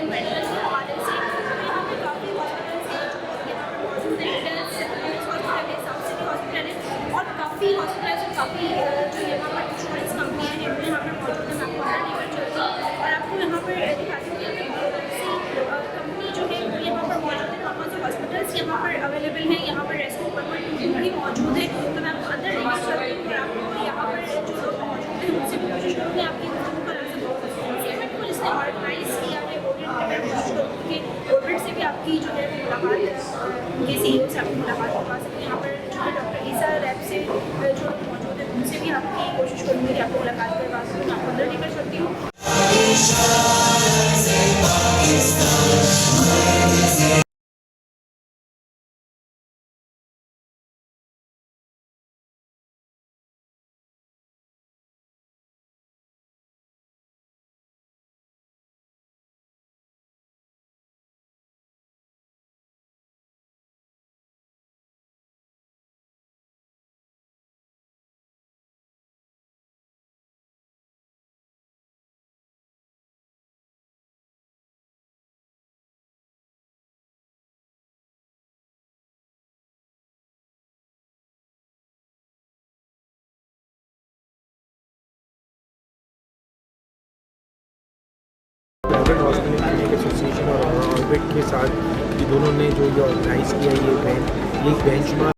To medical کے حوالے سے یہاں پہ کافی ہاسپٹلس ہیں جو یہاں پر موجود ہیں. ایڈلس ہاسپٹل ہے, ساؤتھ سٹی ہاسپٹل ہے, اور کافی ہاسپٹلس اور کافی جو یہاں پر انشورنس کمپنیاں ہیں وہ یہاں پر موجود ہیں. میں آپ کو اندر لے کر چلتی ہوں اور آپ کو یہاں پر دکھاتی ہوں کہ کون سی کمپنی جو ہے وہ یہاں پر موجود ہے. وہاں جو ہاسپٹلس یہاں پر اویلیبل ہیں, یہاں پر ریسکیو پرمٹ بھی موجود ہے. تو میں آپ کو اندر لے کر چلتی ہوں اور آپ کو یہاں پر جو لوگ موجود ہیں ان سے بھی کوشش کروں گی آپ کی گفتگو کرا سکوں. ایونٹ کو جس نے آرگنائز کیا ہے اوربٹ میں کوشش کروں گی کہ اوربٹ سے بھی آپ کی جو ہے ملاقات, ان کے سی ای او سے آپ کی ملاقات کروا سکتے ہیں. یہاں پر جو ہے ڈاکٹر عیسیٰ ریب سے جو لوگ موجود ہیں ان سے بھی آپ کی کوشش کروں گی کہ آپ کو ملاقات کروا سکوں. میں آپ کو اندر لے کر چلتی ہوں. پرائیویٹ ہاسپٹل کلینک ایسوسیشن اور آربٹ کے ساتھ یہ دونوں نے جو یہ آرگنائز کیا یہ ایک bench mark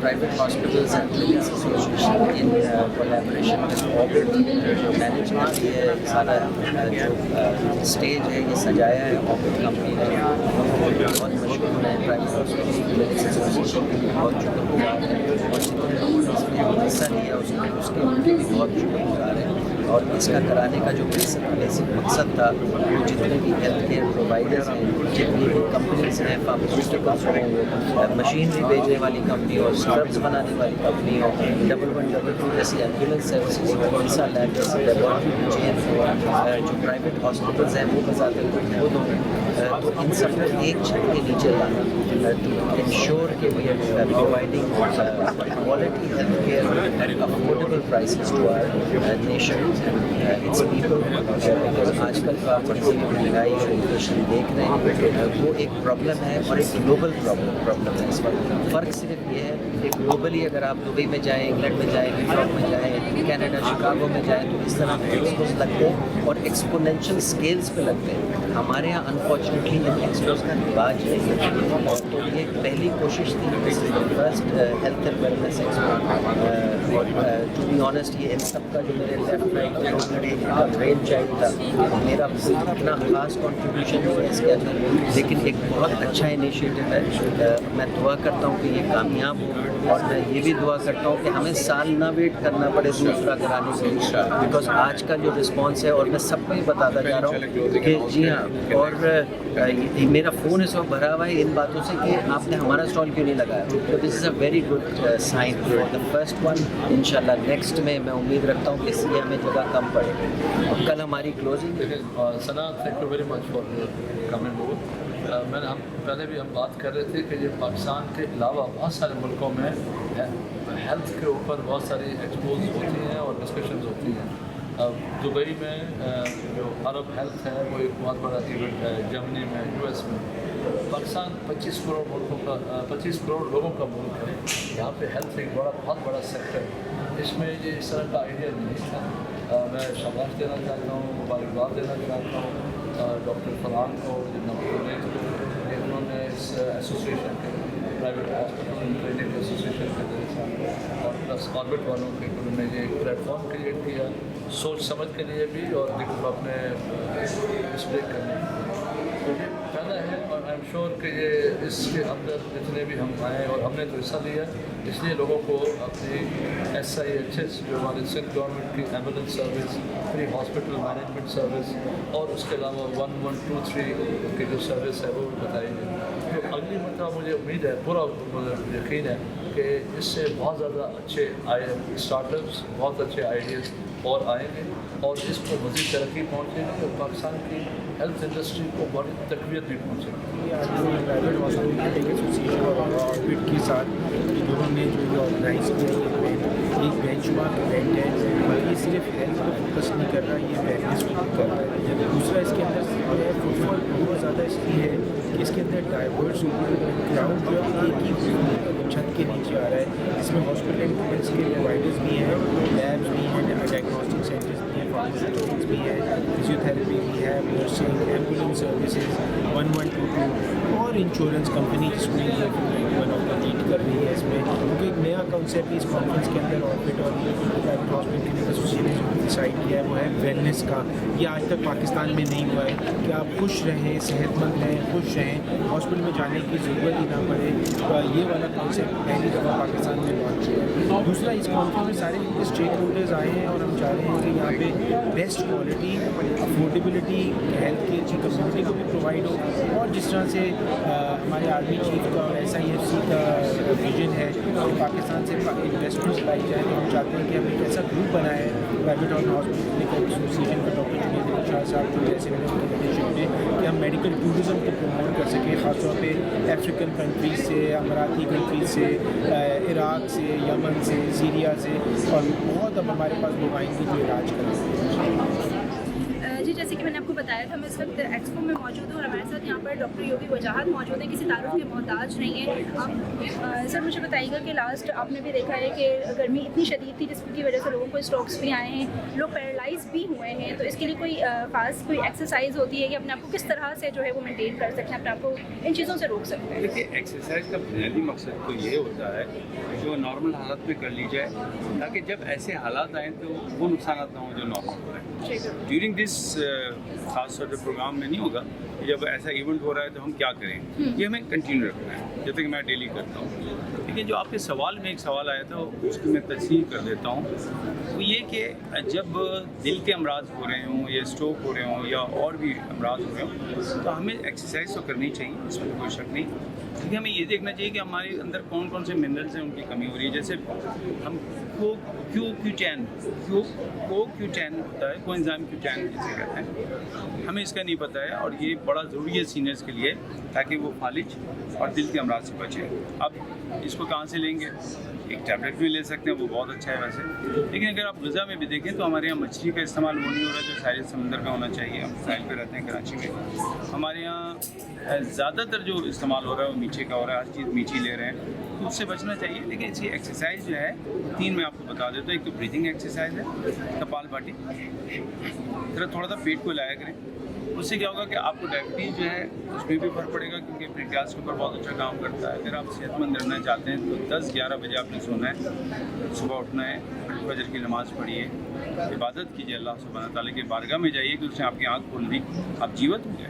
private hospitals and clinics association in collaboration with Orbit management یہ سارا جو اسٹیج ہے یہ سجایا ہے Orbit کمپنی نے. بہت مشہور ہے پرائیویٹ ہاسپٹل کلینکس ایسوسیشن کے بہت شکر گزار ہے, اور جتنے لوگوں نے اس میں حصہ لیا اس کے ان کے بھی بہت شکر گزار ہے. اور اس کا کرانے کا جو بیسک مقصد تھا وہ جتنے بھی ہیلتھ کیئر پرووائڈرز ہیں, جتنی بھی کمپنیز ہیں, فارماسیوٹیکلس ہوں, مشینری بیچنے والی کمپنی ہو, اسکربس بنانے والی کمپنی ہو, 1112 جیسی ایمبولینس سروسز ہو, انسا لیب جیسی لیبارٹری چین جو پرائیویٹ ہاسپٹلز ہیں وہ بذات خود ہوں, تو ان سب کو ایک چھت کے نیچے لانا ٹو انشور کہ we are providing quality health care at affordable prices to our nation and its people. Because آج کل کا بڑی سی مہنگائی اور انفلیشن دیکھ رہے ہیں, وہ ایک پرابلم ہے اور ایک گلوبل پرابلم ہے. اس وقت فرق صرف یہ ہے کہ گلوبلی اگر آپ دبئی میں جائیں, انگلینڈ میں جائیں, نیو یارک میں جائیں, کینیڈا شکاگو میں جائیں, تو اس طرح ایکسپوز لگتے ہیں اور ایکسپونینشیل اسکیلس پہ لگتے ہیں. ہمارے یہاں انفارچونیٹلی ان ایکسپوز کا رواج نہیں ہے. تو یہ پہلی کوشش تھی, first health and wellness expo, اور ٹو بی آنیسٹ یہ ان سب کا جو میرے لیفٹ رائٹ میں برین چائلڈ تھا, میرا اتنا خاص کنٹریبیوشن نہیں ہے اس کے اندر, لیکن ایک بہت اچھا انیشیٹو ہے. میں دعا کرتا ہوں کہ یہ کامیاب ہو, اور میں یہ بھی دعا کرتا ہوں کہ ہمیں سال نہ ویٹ کرنا پڑے دوسرا کرانے کے لیے, بیکاز آج کا جو رسپانس ہے, اور میں سب کو یہ بتاتا جا رہا ہوں کہ جی ہاں, اور میرا فون اس وقت بھرا ہوا ہے ان باتوں سے کہ آپ نے ہمارا اسٹال کیوں نہیں لگایا. تو this is a very good sign for the first one. ان شاء اللہ نیکسٹ میں امید رکھتا ہوں کہ اس لیے ہمیں جگہ کم پڑے. اب کل ہماری closing. Sana, thank you very much for coming over. ہم پہلے بھی ہم بات کر رہے تھے کہ یہ پاکستان کے علاوہ بہت سارے ملکوں میں ہیلتھ کے اوپر بہت ساری ایکسپوز ہوتی ہیں اور ڈسکشنز ہوتی ہیں. دبئی میں جو عرب ہیلتھ ہے وہ ایک بہت بڑا ایونٹ ہے, جرمنی میں, یو ایس میں. پاکستان 25 کروڑ لوگوں کا ملک ہے. یہاں پہ ہیلتھ ایک بہت بڑا سیکٹر ہے. اس میں یہ اس طرح کا آئیڈیا نہیں تھا. میں شاباش دینا چاہتا ہوں, مبارکباد دینا چاہتا ہوں ڈاکٹر فلان کو, جناب کو, انہوں نے اس ایسوسیشن کے private hospital and training association के ज़रिए से और प्लस ऑर्बिट वालों के उन्होंने ये प्लेटफॉर्म क्रिएट किया सोच समझ के लिए भी और अपने डिस्प्ले करने तो ये पहला है और आई एम श्योर कि ये इसके अंदर जितने भी हम आए और हमने तो हिस्सा लिया इसलिए लोगों को अपनी SIHS जो हमारे सिंध गवर्नमेंट की ambulance service free hospital management service और उसके अलावा 1123 की जो सर्विस है वो बताई गई। तो अगली मतलब मुझे उम्मीद है पूरा मुझे यकीन है कि इससे बहुत ज़्यादा अच्छे स्टार्टअप्स बहुत अच्छे आइडियाज़ और आएंगे और इसको मज़ीद तरक्की पहुँचेगी और पाकिस्तान की हेल्थ इंडस्ट्री को बड़ी तकवीत भी पहुँचेगी। प्राइवेट हॉस्पिटल एसोसिएशन और ऑर्बिट के साथ दोनों ने जो ये ऑर्गेनाइज किया ये इवेंट एक बेंचमार्क इवेंट है और ये सिर्फ हेल्थ पर फोकस नहीं कर रहा ये वेलनेस पर भी कर रहा है। दूसरा इसके अंदर जो है फुटफॉल बहुत ज़्यादा इसलिए है कि इसके अंदर डाइवर्स क्राउड जो है एक ही छत के नीचे आ रहा है इसमें हॉस्पिटल एम्बुलेंस के प्रोवाइडर्स भी हैं लैब्स भी हैं डायग्नोस्टिक सेंटर्स भी हैं फार्मास्यूटिकल्स भी है फिजियोथेरेपी भी है नर्सिंग एम्बुलेंस सर्विसेज 1122 और इंश्योरेंस कंपनी जिसमें ये वन ऑफ द लीड कर रही है इसमें क्योंकि एक नया कंसेप्ट इस कॉन्फ्रेंस के अंदर ऑर्बिट और प्राइवेट हॉस्पिटल एसोसिएशन ने जो डिसाइड किया है वो है वेलनेस का। ये आज तक पाकिस्तान में नहीं हुआ है कि आप खुश रहें सेहतमंद रहें खुश रहें हॉस्पिटल में जाने की ज़रूरत ही ना पड़े तो ये वाला कॉन्सेप्ट पहली दफ़ा पाकिस्तान में लॉन्च हुआ है। दूसरा इस कॉन्फ्रेंस में सारे स्टेक होल्डर्स आए हैं और हम चाह रहे हैं कि यहाँ पे best quality affordability health care की कम्युनिटी को भी प्रोवाइड हो और जिस तरह से हमारे आर्मी चीफ का और SIFC का विजन है कि पाकिस्तान से इन्वेस्टमेंट्स लाई जाए तो हम चाहते हैं कि हम एक ऐसा ग्रुप बनाए प्राइवेट और हॉस्पिटल एसोसिएशन का डॉक्टर जुनैद अली शाह साहब जो जैसे लीडरशिप में कि हम मेडिकल टूरिज़म को प्रमोट कर सकें ख़ासतौर पे अफ्रीकन कंट्रीज़ से अमराती कंट्रीज़ से इराक से यमन से सीरिया से और बहुत अब हमारे पास लोग आएंगे जो इलाज करेंगे। जी जैसे कि मैंने आपको बताया था मैं इस वक्त एक्सपो में मौजूद हूँ और हमारे साथ यहाँ पर डॉक्टर योगी वजाहत मौजूद है किसी तारुफ के मोहताज नहीं है। आप सर मुझे बताइएगा कि लास्ट आपने भी देखा है कि गर्मी इतनी शदीद थी जिसकी वजह से लोगों को स्ट्रोक्स भी आए हैं लोग पैरालाइज भी हुए हैं तो इसके लिए कोई ख़ास कोई एक्सरसाइज होती है कि अपने आप को किस तरह से जो है वो मेनटेन कर सकते हैं अपने आप को इन चीज़ों से रोक सकते हैं। देखिए एक्सरसाइज का बुनियादी मकसद तो ये होता है कि वो नॉर्मल हालत में कर ली जाए ताकि जब ऐसे हालात आएँ तो वो नुकसान ना हो जो नॉर्मल हो रहे हैं। ड्यूरिंग दिस खास तौर पर प्रोग्राम में नहीं होगा जब ऐसा इवेंट हो रहा है तो हम क्या करें ये हमें कंटिन्यू रखना है जैसे कि मैं डेली करता हूँ। लेकिन जो आपके सवाल में एक सवाल आया था उसकी मैं तस्दीक कर देता हूँ वो ये कि जब दिल के अमराज हो रहे हों या स्ट्रोक हो रहे हों या और भी अमराज हो रहे हों तो हमें एक्सरसाइज तो करनी चाहिए इसमें कोई शक नहीं। लेकिन हमें ये देखना चाहिए कि हमारे अंदर कौन कौन से मिनरल्स हैं उनकी कमी हो रही है। जैसे हम CoQ10 होता है कोएंजाइम Q10 जिसे कहते हैं हमें इसका नहीं पता है और ये बड़ा ज़रूरी है सीनियर्स के लिए ताकि वो फालिज और दिल के अमराज से बचे। अब इसको कहाँ से लेंगे एक टैबलेट भी ले सकते हैं वो बहुत अच्छा है वैसे। लेकिन अगर आप ग़िज़ा में भी देखें तो हमारे यहाँ मछली का इस्तेमाल वो नहीं हो रहा जो साहिल समंदर में होना चाहिए। हम साहिल पे रहते हैं कराची में हमारे यहाँ ज़्यादातर जो इस्तेमाल हो रहा है वो मीठे का हो रहा है हर चीज़ मीठी ले रहे हैं तो उससे बचना चाहिए। लेकिन इसकी एक्सरसाइज जो है 3 मैं आपको बता देता हूँ। एक तो ब्रीथिंग एक्सरसाइज है कपालभाति फिर थोड़ा सा पेट को लाया करें उससे क्या होगा कि आपको डायबिटीज़ जो है उसमें भी फर्क पड़ेगा क्योंकि पेनक्रियास के ऊपर बहुत अच्छा काम करता है। अगर आप सेहतमंद रहना चाहते हैं तो 10-11 बजे आपने सोना है सुबह उठना है फजर की नमाज़ पढ़िए इबादत कीजिए अल्लाह सुब्हानहू तआला की बारगाह में जाइए कि उसने आपकी आँख खोल दी आप जीवित हो गए।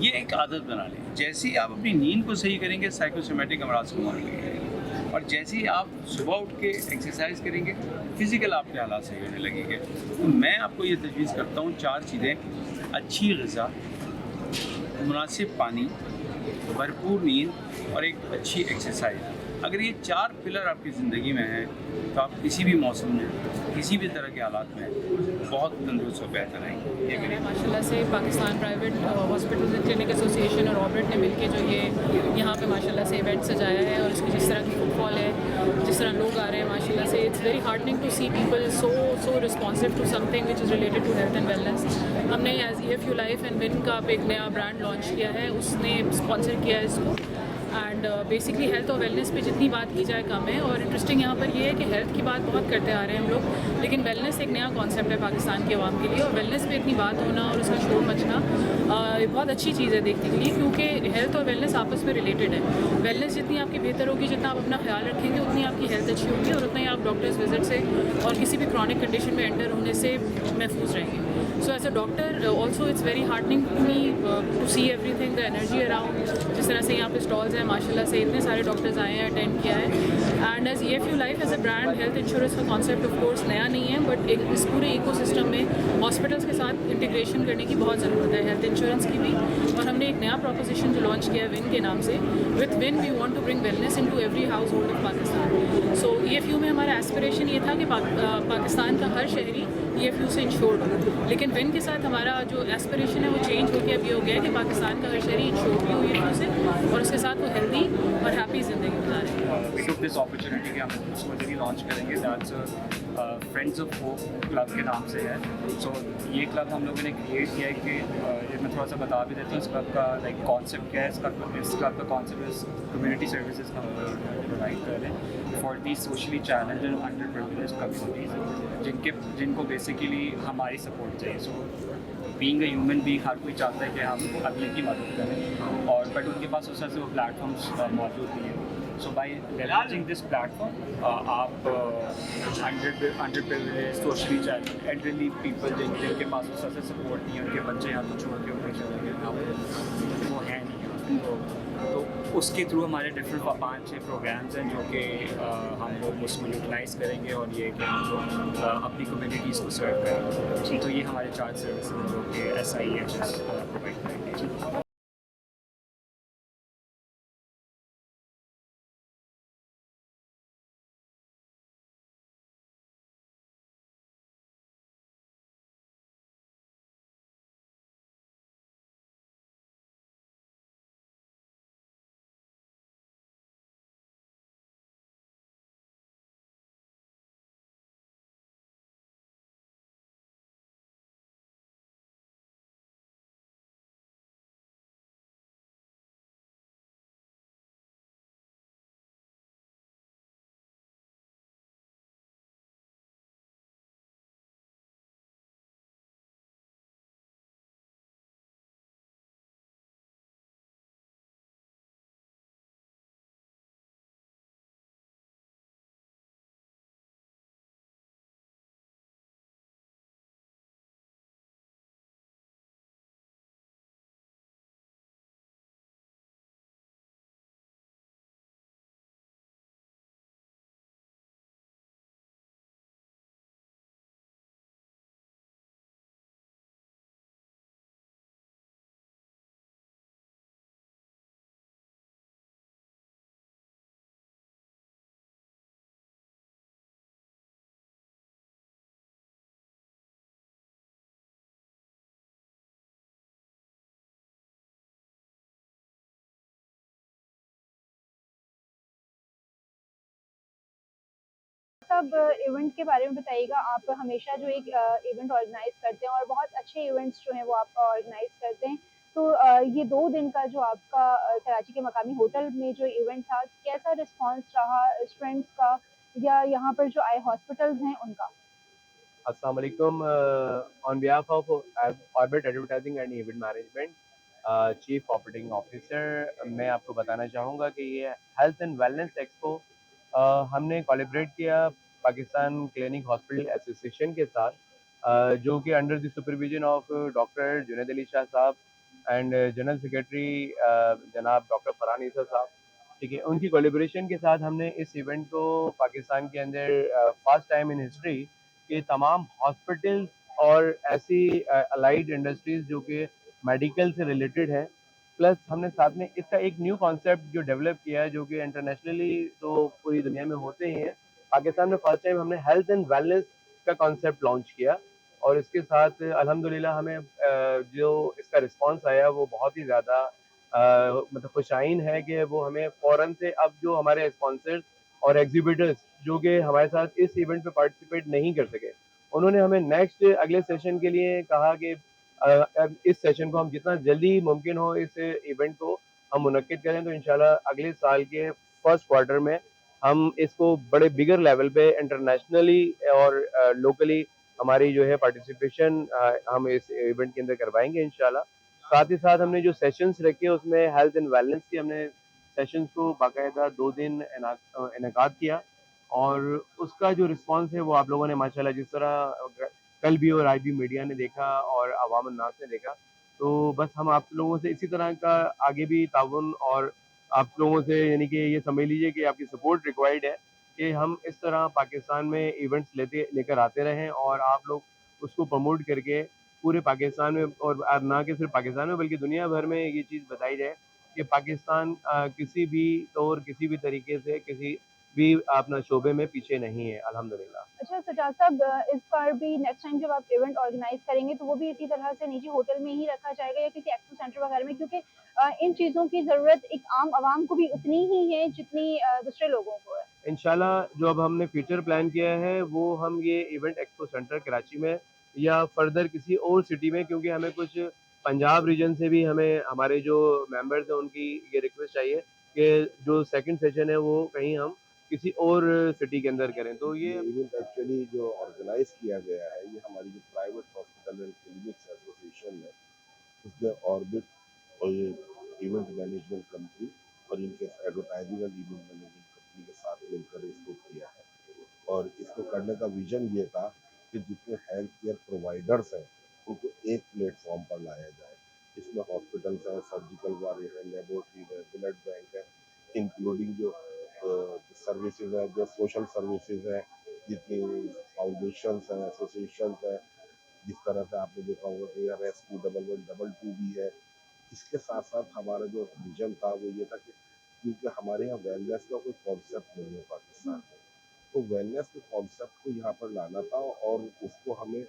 ये एक आदत बना लें। जैसे ही आप अपनी नींद को सही करेंगे साइकोसोमेटिक अमराज कम होने लगेंगे और जैसे ही आप सुबह उठ के एक्सरसाइज करेंगे फिज़िकल आपके हालात सही होने लगेंगे। तो मैं आपको ये तजवीज़ करता हूँ 4 चीज़ें अच्छी ग़िज़ा मुनासिब पानी भरपूर नींद और एक अच्छी एक्सरसाइज। अगर ये 4 पिलर आपकी ज़िंदगी में हैं तो आप किसी भी मौसम में किसी भी तरह के हालात में बहुत तंदुरुस्त और बेहतर आएंगे। ये मेरी माशाल्लाह से Pakistan private hospital and clinic association और ऑर्बिट ने मिलके जो ये यहाँ पे माशाल्लाह से इवेंट सजाया है और इसकी जिस तरह की फुटफॉल है जिस तरह लोग आ रहे हैं माशाल्लाह से it's very heartening to see people so responsive to something which is related to health and wellness. हमने as EFU life and win का एक नया ब्रांड लॉन्च किया है उसने स्पॉन्सर किया है इसको एंड बेसिकली हेल्थ और वेलनेस पे जितनी बात की जाए कम है। और इंटरेस्टिंग यहाँ पर ये है कि हेल्थ की बात बहुत करते आ रहे हैं हम लोग लेकिन लेकिन वेलनेस एक नया कॉन्सेप्ट है पाकिस्तान के अवाम के लिए, और वेलनेस पे इतनी बात होना और उसका शोर मचना बहुत अच्छी चीज़ है देखने के लिए, क्योंकि हेल्थ और वेलनेस आपस में रिलेटेड है. वेलनेस जितनी आपकी बेहतर होगी, जितना आप अपना ख्याल रखेंगे, उतनी आपकी हेल्थ अच्छी होगी और उतना ही आप डॉक्टर्स विजिट से और किसी भी क्रॉनिक कंडीशन में एंटर होने से महफूज रहेंगे. So as a doctor, also it's very heartening to me to see everything, the energy around. जिस तरह से यहाँ पे स्टॉल्स हैं, माशाल्लाह से इतने सारे डॉक्टर्स आए हैं, अटेंड किया है. And as EFU life as a brand, health insurance का कॉन्सेप्ट ऑफ कोर्स नया नहीं है, बट एक इस पूरे इकोसिस्टम में हॉस्पिटल्स के साथ इंटीग्रेशन करने की बहुत ज़रूरत है, हेल्थ इंश्योरेंस की भी. और हमने एक नया प्रोपोजिशन जो लॉन्च किया है विन के नाम से. With win we want to bring wellness into every household of Pakistan. So EFU में हमारा एस्पिरेशन ये था कि पाकिस्तान का हर शहरी EFU से इंश्योर्ड हो, लेकिन विन के साथ हमारा जो एस्पिरेशन है वो चेंज होकर अब ये हो गया है कि पाकिस्तान का हर शहरी इंश्योर्ड भी हो EFU से, और उसके साथ वो हेल्दी और हैप्पी ज़िंदगी गुजारे. We took this opportunity कि हम इसको जल्दी लॉन्च करेंगे. That's friends of hope club के नाम से है. सो ये क्लब हम लोगों ने क्रिएट किया है कि ये मैं थोड़ा सा बता भी देता हूँ इस क्लब का कॉन्सेप्ट क्या है. इस क्लब का कॉन्सेप्ट इस कम्युनिटी सर्विसेज हम प्रोवाइड कर रहे हैं for the socially challenged and underprivileged communities जिनको बेसिकली हमारी सपोर्ट चाहिए. So being a human being हर कोई चाहता है कि हम अगले की मदद करें, और बट उनके पास उस तरह से वो प्लेटफॉर्म्स मौजूद नहीं है. So by leveraging this platform आप under privilege socially challenge elderly people जिनके पास उस तरह से सपोर्ट नहीं है, उनके बच्चे यहाँ तो छोड़ के उनके चले गए, वो है नहीं है, तो उसके थ्रू हमारे डिफरेंट 5-6 प्रोग्राम्स हैं जो कि हम लोग उसको यूटिलाइज़ करेंगे, और ये कि हम लोग अपनी कम्युनिटीज़ को सर्व करेंगे. तो ये हमारे 4 सर्विस हैं जो कि SIHS प्रोवाइड करेंगे. सब इवेंट के बारे में बताइएगा. आप हमेशा जो एक इवेंट ऑर्गेनाइज करते हैं और बहुत अच्छे इवेंट्स जो हैं वो आप ऑर्गेनाइज करते हैं, तो ये 2 दिन का जो आपका कराची के मकामी होटल में जो इवेंट था, कैसा रिस्पांस रहा स्टूडेंट्स का या यहाँ पर जो आए हॉस्पिटल्स हैं उनका? अस्सलाम वालेकुम. On behalf of orbit advertising and event management chief operating officer, मैं आपको बताना चाहूँगा कि ये हेल्थ एंड वेलनेस एक्सपो हमने कोलैबोरेट किया पाकिस्तान क्लिनिक हॉस्पिटल एसोसिएशन के साथ, जो कि under the supervision of doctor Junaid Ali Shah साहब एंड जनरल सेक्रेटरी जनाब डॉक्टर फरहान ईसा साहब. ठीक है, उनकी कोलैबोरेशन के साथ हमने इस इवेंट को पाकिस्तान के अंदर फर्स्ट टाइम इन हिस्ट्री के तमाम हॉस्पिटल्स और ऐसी अलाइड इंडस्ट्रीज़ जो कि मेडिकल से रिलेटेड है, प्लस हमने साथ में इसका एक न्यू कॉन्सेप्ट जो डेवलप किया है जो कि इंटरनेशनली तो पूरी दुनिया में होते ही हैं, पाकिस्तान में फर्स्ट टाइम हमने हेल्थ एंड वेलनेस का कॉन्सेप्ट लॉन्च किया. और इसके साथ अल्हम्दुलिल्लाह हमें जो इसका रिस्पांस आया वो बहुत ही ज़्यादा मतलब खुशाइन है कि वो हमें फ़ौरन से अब जो हमारे स्पॉन्सर्स और एग्जीबिटर्स जो कि हमारे साथ इस इवेंट पे पार्टिसिपेट नहीं कर सके, उन्होंने हमें नेक्स्ट अगले सेशन के लिए कहा कि अब इस सेशन को हम जितना जल्दी मुमकिन हो इस इवेंट को हम मुनक्किद करें, तो इंशाल्लाह अगले साल के फर्स्ट क्वार्टर में हम इसको बड़े बिगर लेवल पे इंटरनेशनली और लोकली हमारी जो है पार्टिसिपेशन हम इस इवेंट के अंदर करवाएंगे इंशाल्लाह। साथ ही साथ हमने जो सेशंस रखे उसमें हेल्थ एंड वेलनेस के हमने सेशंस को बाकायदा 2 दिन इनेकाद किया और उसका जो रिस्पांस है वो आप लोगों ने माशाल्लाह जिस तरह कल भी और आज भी मीडिया ने देखा और अवाम अन्नास ने देखा, तो बस हम आप लोगों से इसी तरह का आगे भी ताउन और आप लोगों से यानी कि ये समझ लीजिए कि आपकी सपोर्ट रिक्वायर्ड है कि हम इस तरह पाकिस्तान में इवेंट्स लेकर आते रहें और आप लोग उसको प्रमोट करके पूरे पाकिस्तान में और ना कि सिर्फ पाकिस्तान में बल्कि दुनिया भर में ये चीज़ बताई जाए कि पाकिस्तान किसी भी तौर किसी भी तरीके से किसी भी अपना शोबे में पीछे नहीं है अल्हम्दुलिल्लाह। अच्छा सजाद साहब, इस बार भी नेक्स्ट टाइम जब आप इवेंट ऑर्गेनाइज करेंगे तो वो भी इसी तरह से निजी होटल में ही रखा जाएगा या किसी एक्सपो सेंटर वगैरह में, क्योंकि इन चीज़ों की ज़रूरत एक आम आवाम को भी उतनी ही है जितनी दूसरे लोगों को है। इंशाल्लाह जो अब हमने फ्यूचर प्लान किया है वो हम ये इवेंट एक्सपो सेंटर कराची में या फर्दर किसी और सिटी में, क्योंकि हमें कुछ पंजाब रीजन से भी हमें हमारे जो मेंबर्स हैं उनकी ये रिक्वेस्ट चाहिए कि जो सेकंड सेशन है वो कहीं हम किसी और सिटी के अंदर करें। तो ये ये इवेंट एक्चुअली जो ऑर्गेनाइज किया गया है ये हमारी जो private hospital and clinics association है उसने ऑर्बिट और ये इवेंट मैनेजमेंट कंपनी और इनके advertising and event management company के साथ मिलकर इसको किया है और इसको करने का विजन ये था कि जितने हेल्थ केयर प्रोवाइडर्स हैं उनको एक प्लेटफॉर्म पर लाया जाए। इसमें हॉस्पिटल्स हैं, सर्जिकल वाले हैं, लेबोरेटरीज है, ब्लड बैंक है, इंक्लूडिंग जो सर्विसेज है, जो सोशल सर्विसेज है, जितनी फाउंडेशंस हैं, एसोसिएशंस हैं, जिस तरह से आपने देखा होगा कि रेस्क्यू 1112 भी है। इसके साथ साथ हमारा जो विजन था वो ये था कि क्योंकि हमारे यहाँ वेलनेस का कोई कॉन्सेप्ट नहीं है पाकिस्तान में, तो वेलनेस के कॉन्सेप्ट को यहाँ पर लाना था और उसको हमें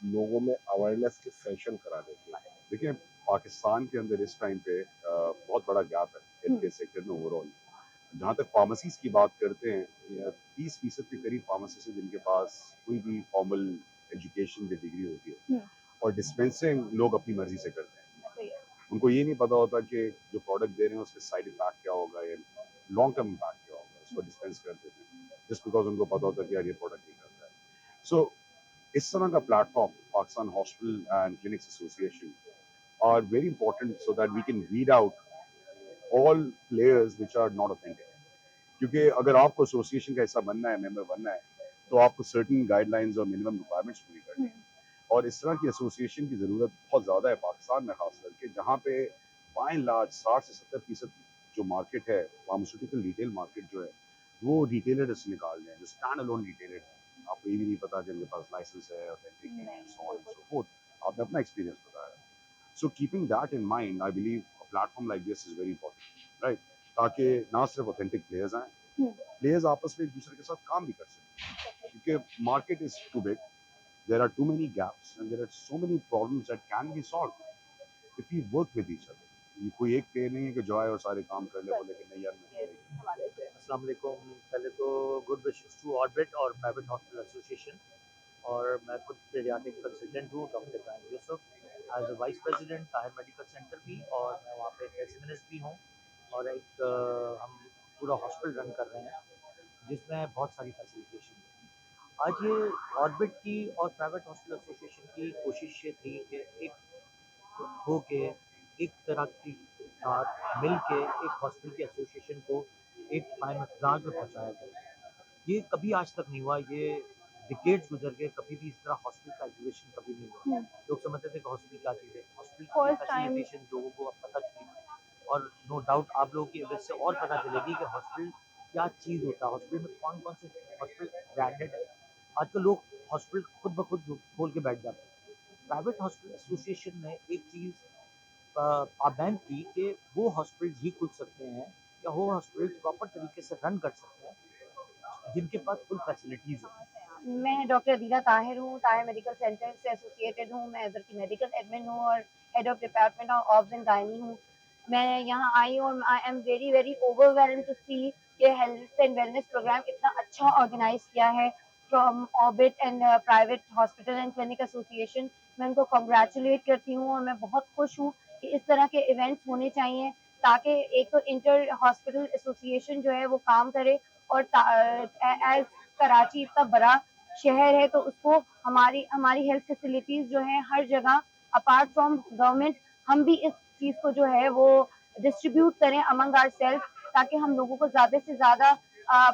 लोगों में अवेयरनेस के सेशन कराने थे। देखिए पाकिस्तान के अंदर इस टाइम पे बहुत बड़ा गैप है हेल्थ केयर सेक्टर में ओवरऑल। जहाँ तक फार्मेसीज की बात करते हैं 30% के करीब फार्मासिस्ट हैं जिनके पास कोई भी फॉर्मल एजुकेशन की डिग्री होती है और डिस्पेंसिंग लोग अपनी मर्जी से करते हैं। उनको ये नहीं पता होता कि जो प्रोडक्ट दे रहे हैं उसके साइड इफेक्ट क्या होगा या लॉन्ग टर्म इम्पैक्ट क्या होगा, उसको डिस्पेंस कर देते हैं जस्ट बिकॉज उनको पता होता है कि यार ये प्रोडक्ट नहीं करता है। सो इस तरह का platform Pakistan hospital and clinics association are very important so that we can weed out all players which are not authentic, क्योंकि अगर आपको एसोसिएशन का हिस्सा बनना है, मेंबर बनना है, तो आपको सर्टेन गाइडलाइंस और मिनिमम रिक्वायरमेंट्स पूरी करनी है और इस तरह की एसोसिएशन की ज़रूरत बहुत ज़्यादा है पाकिस्तान में, खास करके जहाँ पे बाय एंड लार्ज 60 से 70% जो मार्केट है फार्मास्यूटिकल रिटेल मार्केट जो है वो रिटेलर्स निकाल रहे हैं, जो स्टैंड अलोन रिटेलर्स हैं। आपको ये भी नहीं पता कि उनके पास लाइसेंस है, ऑथेंटिक है, so on and so fourth. आपने अपना एक्सपीरियंस बताया। So keeping that in mind I believe platform like this is very important, right, ताकि ना सिर्फ ऑथेंटिक प्लेयर्स आएँ, प्लेयर्स आपस में एक दूसरे के साथ काम भी कर सकें, क्योंकि market is too big, there are too many gaps and there are so many problems that can be solved if we work with each other. ये कोई एक प्लेयर नहीं है कि जो आए और सारे काम कर ले, बोले कि नहीं यार अस्सलाम वालेकुम। पहले तो गुड विशेस टू ऑर्बिट और प्राइवेट हॉस्पिटल एसोसिएशन, और मैं खुद पीडियाट्रिक कंसल्टेंट हूँ doctor Ibrahim Yusuf, as a vice president Tahir medical centre भी, और मैं वहाँ पे रेजिडेंट भी हूँ और एक हम पूरा हॉस्पिटल रन कर रहे हैं जिसमें बहुत सारी फैसिलिटेशन है। आज ये ऑर्बिट की और प्राइवेट हॉस्पिटल एसोसिएशन की कोशिश ये थी कि एक हो के एक तरह के साथ मिल के एक हॉस्पिटल की एसोसिएशन को एक पायदान में पहुँचाया जाए। ये कभी आज तक नहीं हुआ, ये डिकेड्स गुजर गए, कभी भी इस तरह हॉस्पिटल का एजुकेशन कभी नहीं हुआ। लोग समझते थे कि हॉस्पिटल क्या चीज़ है, हॉस्पिटल की फैसिलिटेशन लोगों को अब पता चली और नो डाउट आप लोगों की वजह से और पता चलेगी कि हॉस्पिटल क्या चीज़ होता है, हॉस्पिटल में कौन कौन से हॉस्पिटल ब्रांडेड है। आजकल लोग हॉस्पिटल खुद ब खुद खोल के बैठ जाते हैं। प्राइवेट हॉस्पिटल एसोसिएशन ने एक चीज़ पाबंद की कि वो हॉस्पिटल ही खुल सकते हैं या वो हॉस्पिटल प्रॉपर तरीके से रन कर सकते हैं जिनके पास फुल फैसिलिटीज़ हैं। मैं डॉक्टर अदीला ताहिर हूँ, ताहिर मेडिकल सेंटर से एसोसिएटेड हूँ। मैं इधर की मेडिकल एडमिन हूँ और head of department of obs and gynae हूँ। मैं यहाँ आई हूँ और I am very very overwhelmed to see कि हेल्थ एंड वेलनेस प्रोग्राम इतना अच्छा ऑर्गेनाइज किया है from orbit and private hospital and clinic association. मैं उनको कंग्रेचुलेट करती हूँ और मैं बहुत खुश हूँ कि इस तरह के इवेंट्स होने चाहिए ताकि एक इंटर हॉस्पिटल एसोसिएशन जो है वो काम करे اور ایز کراچی اتنا بڑا شہر ہے تو اس کو ہماری ہیلتھ فیسلٹیز جو ہیں ہر جگہ اپارٹ فرام گورنمنٹ ہم بھی اس چیز کو جو ہے وہ ڈسٹریبیوٹ کریں امنگ آر سیلف تاکہ ہم لوگوں کو زیادہ سے زیادہ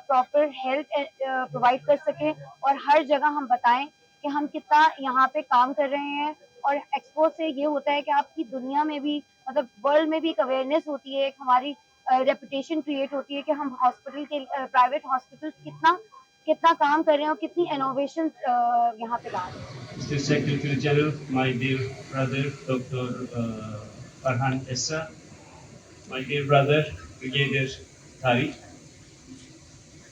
پراپر ہیلتھ پرووائڈ کر سکیں اور ہر جگہ ہم بتائیں کہ ہم کتنا یہاں پہ کام کر رہے ہیں. اور ایکسپو سے یہ ہوتا ہے کہ آپ کی دنیا میں بھی مطلب ورلڈ میں بھی ایک اویئرنیس ہوتی ہے, ایک ہماری ریپوٹیشن کریٹ ہوتی ہے کہ ہم ہاسپٹل کے پرائیویٹ ہاسپٹل کتنا کام کر رہے ہیں اور کتنی انوویشن یہاں پہ لا رہے ہیں. Mr. Secretary General, my dear brother Dr. Farhan Essa, my dear brother Brigadier Tariq,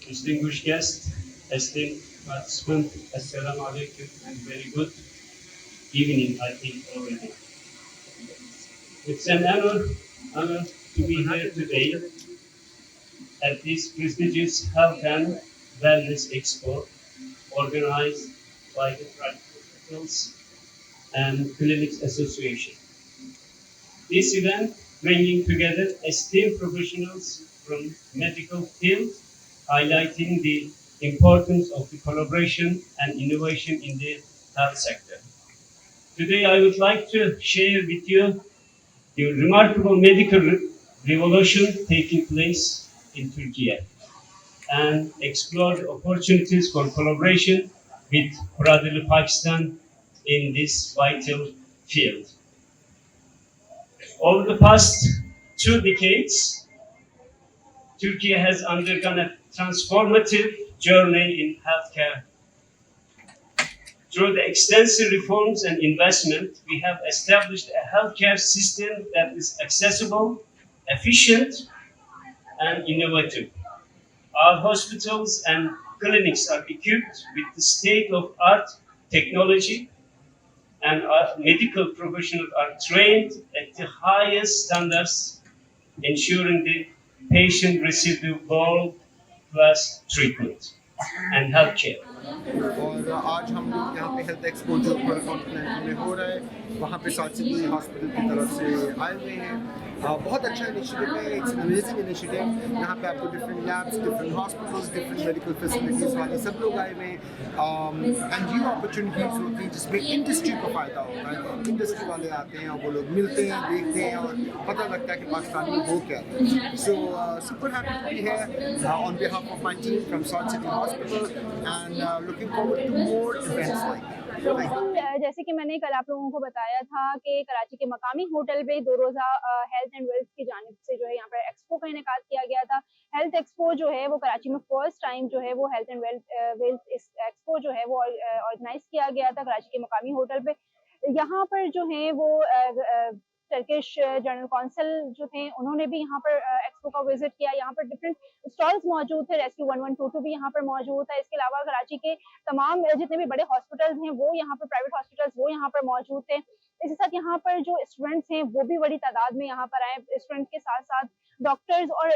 distinguished guests, esteemed participants, Assalamu alaikum and very good evening, I think already. It's an honor to be here today at this prestigious Health and Wellness Expo organized by the Private Hospitals and Clinics Association. This event bringing together esteemed professionals from medical field, highlighting the importance of the collaboration and innovation in the health sector. Today I would like to share with you the remarkable medical revolution taking place in Turkey and explore the opportunities for collaboration with brotherly Pakistan in this vital field. Over the past 2 decades, Turkey has undergone a transformative journey in healthcare. Through the extensive reforms and investment, we have established a healthcare system that is accessible, efficient, and innovative. Our hospitals and clinics are equipped with the state-of-art technology, and our medical professionals are trained at the highest standards, ensuring the patient receive the world-class treatment and health care. اور آج ہم لوگ یہاں پہ health expo جو continent میں ہو رہا ہے وہاں پہ ساتھ سٹی ہاسپٹل کی طرف سے آئے ہوئے ہیں. بہت اچھا انیشیٹو ہے, اٹس این امیزنگ انیشیٹو. یہاں پہ آپ کو different labs, different hospitals, different medical facilities والے سب لوگ آئے ہوئے ہیں. این جی او اپرچونیٹیز ہوتی ہیں جس میں انڈسٹری کو فائدہ ہوتا ہے. انڈسٹری والے آتے ہیں اور وہ لوگ ملتے ہیں, دیکھتے ہیں اور پتہ لگتا ہے کہ پاکستان میں ہو کیا ہے. So super happy to be here on behalf of my team from South City Hospital and looking forward to more events like that. جیسے کہ میں نے کل آپ لوگوں کو بتایا تھا کہ کراچی کے مقامی ہوٹل میں 2 روزہ ہیلتھ اینڈ ویلتھ کی جانب سے جو ہے یہاں پر ایکسپو کا انعقاد کیا گیا تھا. ہیلتھ ایکسپو جو ہے وہ کراچی میں فرسٹ ٹائم جو ہے وہ ہیلتھ اینڈ ویلتھ ایکسپو جو ہے وہ آرگنائز کیا گیا تھا کراچی کے مقامی ہوٹل پہ. یہاں پر جو ہے وہ ٹرکش جنرل کونسل جو تھے انہوں نے بھی یہاں پر ایکسپو کا وزٹ کیا. یہاں پر ڈفرینٹ اسٹالس موجود تھے, ریسکیو 1122 بھی یہاں پر موجود تھا. اس کے علاوہ کراچی کے تمام جتنے بھی بڑے ہاسپٹلز ہیں وہ یہاں پر, پرائیویٹ ہاسپٹلز وہ یہاں پر موجود تھے. اسی ساتھ یہاں پر جو اسٹوڈنٹس ہیں وہ بھی بڑی تعداد میں یہاں پر آئے. اسٹوڈنٹس کے ساتھ ساتھ ڈاکٹرز اور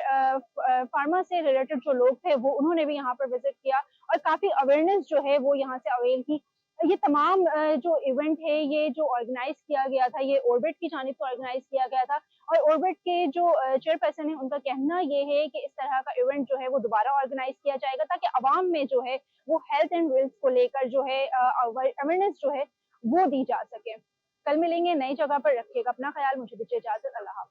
فارما سے ریلیٹڈ جو لوگ تھے وہ انہوں نے بھی یہاں پر وزٹ کیا اور کافی اویئرنیس جو ہے وہ یہاں سے اویل کی. یہ تمام جو ایونٹ ہے یہ جو آرگنائز کیا گیا تھا یہ اوربٹ کی جانب سے آرگنائز کیا گیا تھا. اور اوربٹ کے جو چیئر پرسن ہیں ان کا کہنا یہ ہے کہ اس طرح کا ایونٹ جو ہے وہ دوبارہ آرگنائز کیا جائے گا تاکہ عوام میں جو ہے وہ ہیلتھ اینڈ ویلتھ کو لے کر جو ہے اویئرنیس جو ہے وہ دی جا سکے. کل ملیں گے نئی جگہ پر. رکھیے گا اپنا خیال. مجھے دیجیے اجازت. اللہ حافظ.